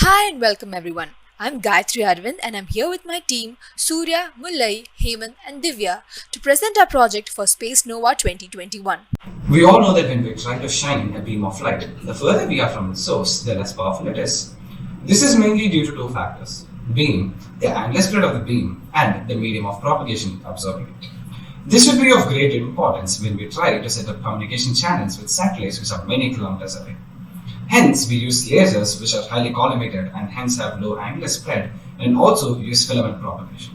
Hi and welcome everyone. I'm Gayatri Arvind and I'm here with my team Surya, Mullai, Hemant and Divya to present our project for Spaceonova 2021. We all know that when we try to shine a beam of light, the further we are from its source, the less powerful it is. This is mainly due to two factors: beam, the angular spread of the beam, and the medium of propagation absorbing it. This would be of great importance when we try to set up communication channels with satellites which are many kilometers away. Hence, we use lasers which are highly collimated and hence have low angular spread, and also use filament propagation.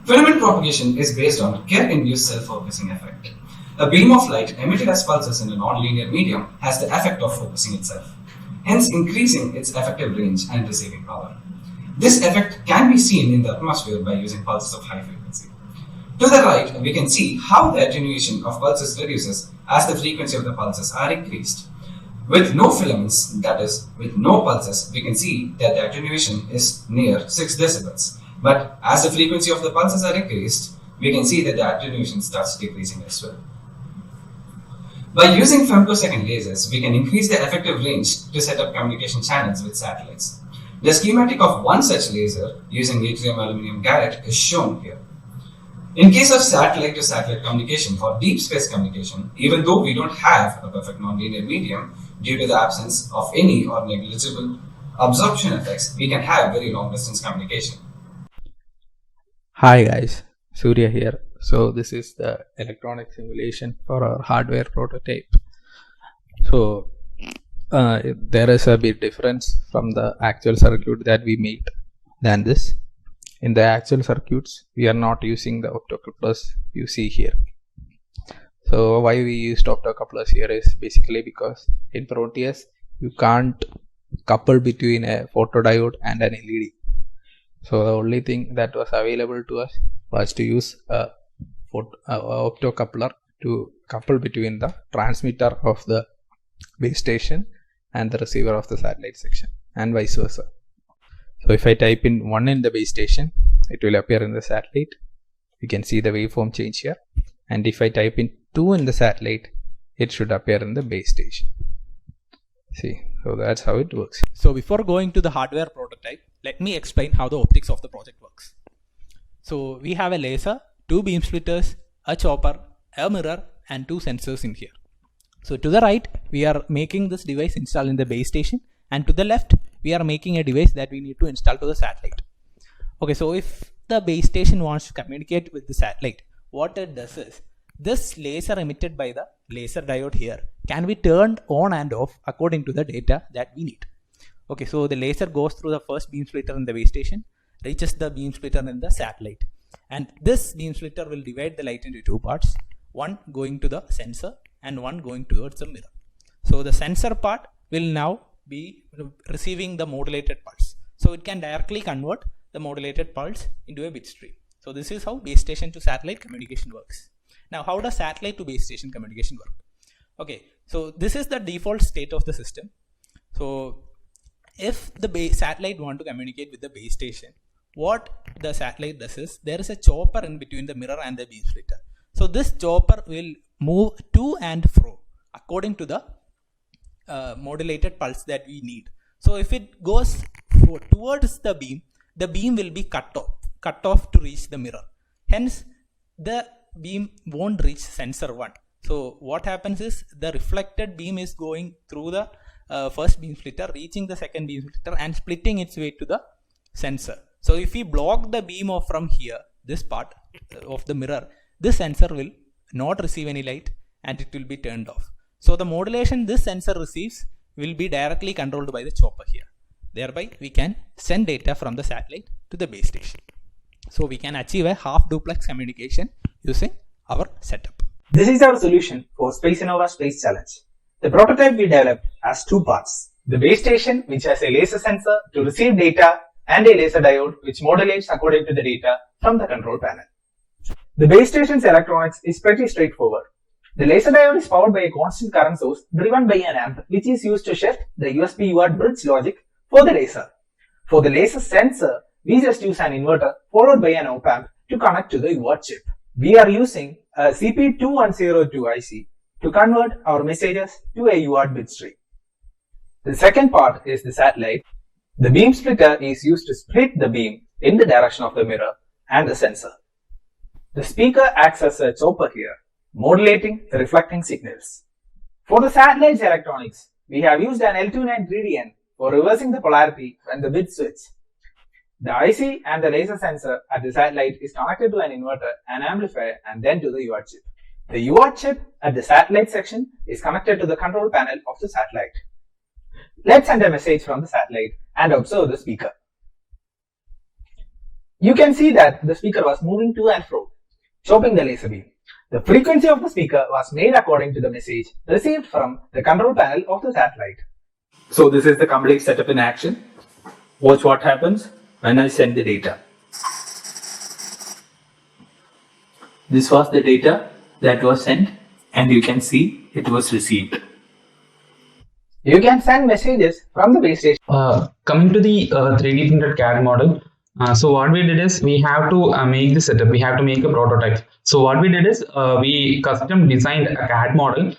Filament propagation is based on Kerr-induced self-focusing effect. A beam of light emitted as pulses in a non-linear medium has the effect of focusing itself, hence increasing its effective range and receiving power. This effect can be seen in the atmosphere by using pulses of high frequency. To the right, we can see how the attenuation of pulses reduces as the frequency of the pulses are increased. With no filaments, that is, with no pulses, we can see that the attenuation is near 6 decibels. But as the frequency of the pulses are increased, we can see that the attenuation starts decreasing as well. By using femtosecond lasers, we can increase the effective range to set up communication channels with satellites. The schematic of one such laser using yttrium aluminum garret is shown here. In case of satellite-to-satellite communication or deep space communication, even though we don't have a perfect nonlinear medium due to the absence of any or negligible absorption effects, we can have very long distance communication. Hi guys, Surya here. So this is the electronic simulation for our hardware prototype. So there is a bit difference from the actual circuit that we made than this. In the actual circuits, we are not using the optocouplers you see here. So why we used optocouplers here is basically because in Proteus you can't couple between a photodiode and an LED. So the only thing that was available to us was to use a optocoupler to couple between the transmitter of the base station and the receiver of the satellite section, and vice versa. So if I type in 1 in the base station, it will appear in the satellite. You can see the waveform change here. And if I type in 2 in the satellite, it should appear in the base station. See, so that's how it works. So before going to the hardware prototype, let me explain how the optics of the project works. So we have a laser, 2 beam splitters, a chopper, a mirror, and 2 sensors in here. So to the right, we are making this device install in the base station, and to the left, we are making a device that we need to install to the satellite. Okay, so if the base station wants to communicate with the satellite, what it does is, this laser emitted by the laser diode here can be turned on and off according to the data that we need. Okay, so the laser goes through the first beam splitter in the base station, reaches the beam splitter in the satellite, and this beam splitter will divide the light into 2 parts, one going to the sensor and one going towards the mirror. So the sensor part will now be receiving the modulated pulse. So it can directly convert the modulated pulse into a bit stream. So this is how base station to satellite communication works. Now, how does satellite to base station communication work? Okay, so this is the default state of the system. So if the satellite want to communicate with the base station, what the satellite does is, there is a chopper in between the mirror and the beam splitter. So this chopper will move to and fro according to the modulated pulse that we need. So if it goes towards the beam will be cut off to reach the mirror. Hence, the beam won't reach sensor 1. So what happens is, the reflected beam is going through the first beam splitter, reaching the second beam splitter and splitting its way to the sensor. So if we block the beam off from here, this part of the mirror, this sensor will not receive any light and it will be turned off. So the modulation this sensor receives will be directly controlled by the chopper here. Thereby, we can send data from the satellite to the base station. So we can achieve a half duplex communication using our setup. This is our solution for Spaceonova Space Challenge. The prototype we developed has 2 parts: the base station, which has a laser sensor to receive data, and a laser diode which modulates according to the data from the control panel. The base station's electronics is pretty straightforward. The laser diode is powered by a constant current source driven by an amp, which is used to shift the USB UART bridge logic for the laser. For the laser sensor, we just use an inverter followed by an op-amp to connect to the UART chip. We are using a CP2102 IC to convert our messages to a UART bit stream. The second part is the satellite. The beam splitter is used to split the beam in the direction of the mirror and the sensor. The speaker acts as a chopper here, modulating the reflecting signals. For the satellite's electronics, we have used an L29 for reversing the polarity when the bit switch. The IC and the laser sensor at the satellite is connected to an inverter, an amplifier, and then to the UART chip. The UART chip at the satellite section is connected to the control panel of the satellite. Let's send a message from the satellite and observe the speaker. You can see that the speaker was moving to and fro, chopping the laser beam. The frequency of the speaker was made according to the message received from the control panel of the satellite. So this is the complete setup in action. Watch what happens when I send the data. This was the data that was sent, and you can see it was received. You can send messages from the base station. Coming to the 3D printed CAD model, so what we did is we have to make the setup, we have to make a prototype. So what we did is we custom designed a CAD model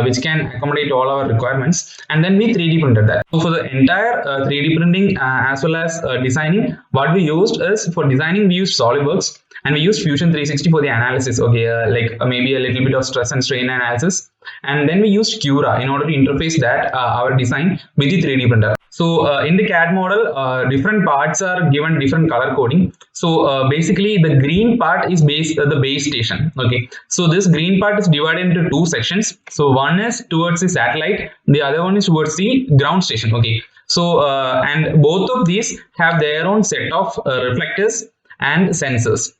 which can accommodate all our requirements, and then we 3D printed that. So for the entire 3D printing as well as designing, what we used is, for designing we used SolidWorks, and we used Fusion 360 for the analysis, okay, maybe a little bit of stress and strain analysis, and then we used Cura in order to interface that our design with the 3D printer. So in the CAD model, different parts are given different color coding. So basically the green part is the base station. Okay, so this green part is divided into two sections. So one is towards the satellite, the other one is towards the ground station. Okay, so and both of these have their own set of reflectors and sensors.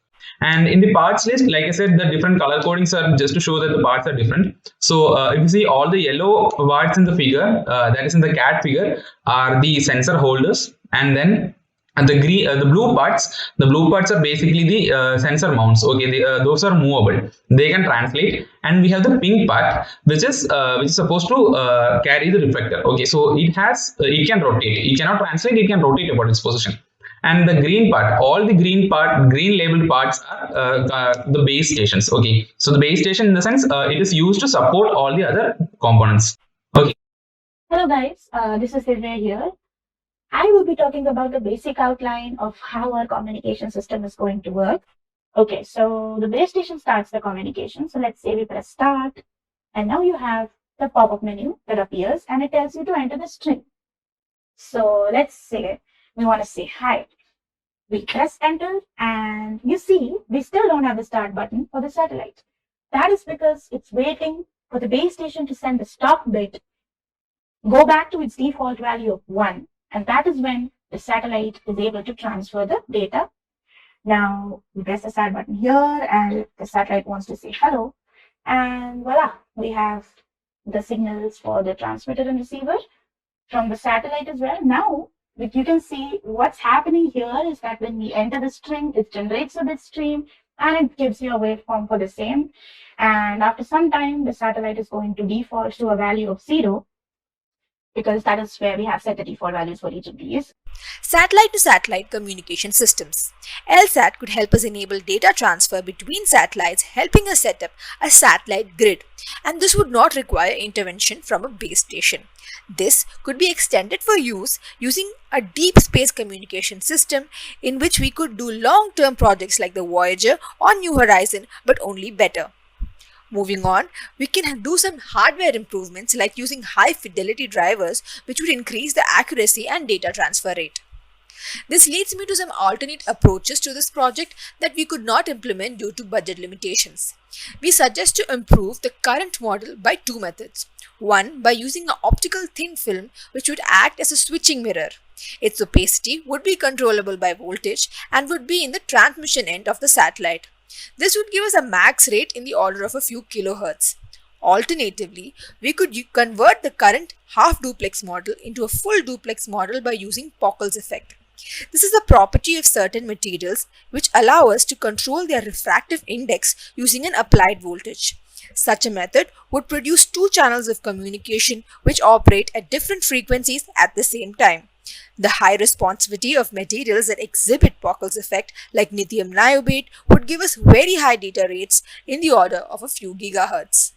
And in the parts list, like I said, the different color codings are just to show that the parts are different. So if you see all the yellow parts in the figure, that is in the CAD figure, are the sensor holders, and then the green, the blue parts are basically the sensor mounts. Okay, those are movable; they can translate. And we have the pink part, which is supposed to carry the reflector. Okay, so it can rotate. It cannot translate. It can rotate about its position. And the green part, all the green labeled parts are the base stations. Okay, so the base station, in the sense, it is used to support all the other components. Okay. Hello guys, this is Prithvi here. I will be talking about the basic outline of how our communication system is going to work. Okay, so the base station starts the communication. So let's say we press start, and now you have the pop-up menu that appears, and it tells you to enter the string. So let's say we want to say hi. We press enter, and you see we still don't have the start button for the satellite. That is because it's waiting for the base station to send the stop bit, go back to its default value of 1, and that is when the satellite is able to transfer the data. Now we press the start button here, and the satellite wants to say hello, and voila, we have the signals for the transmitter and receiver from the satellite as well. Now you can see what's happening here is that when we enter the string, it generates a bit stream and it gives you a waveform for the same. And after some time, the satellite is going to default to a value of 0, because that is where we have set the default values for each of these. Satellite-to-satellite communication systems. LSAT could help us enable data transfer between satellites, helping us set up a satellite grid, and this would not require intervention from a base station. This could be extended for use using a deep space communication system, in which we could do long-term projects like the Voyager or New Horizon, but only better. Moving on, we can do some hardware improvements like using high fidelity drivers, which would increase the accuracy and data transfer rate. This leads me to some alternate approaches to this project that we could not implement due to budget limitations. We suggest to improve the current model by two methods. One, by using an optical thin film which would act as a switching mirror. Its opacity would be controllable by voltage and would be in the transmission end of the satellite. This would give us a max rate in the order of a few kilohertz. Alternatively, we could convert the current half duplex model into a full duplex model by using Pockels effect. This is a property of certain materials which allow us to control their refractive index using an applied voltage. Such a method would produce two channels of communication which operate at different frequencies at the same time. The high responsivity of materials that exhibit Pockels effect like lithium niobate would give us very high data rates in the order of a few gigahertz.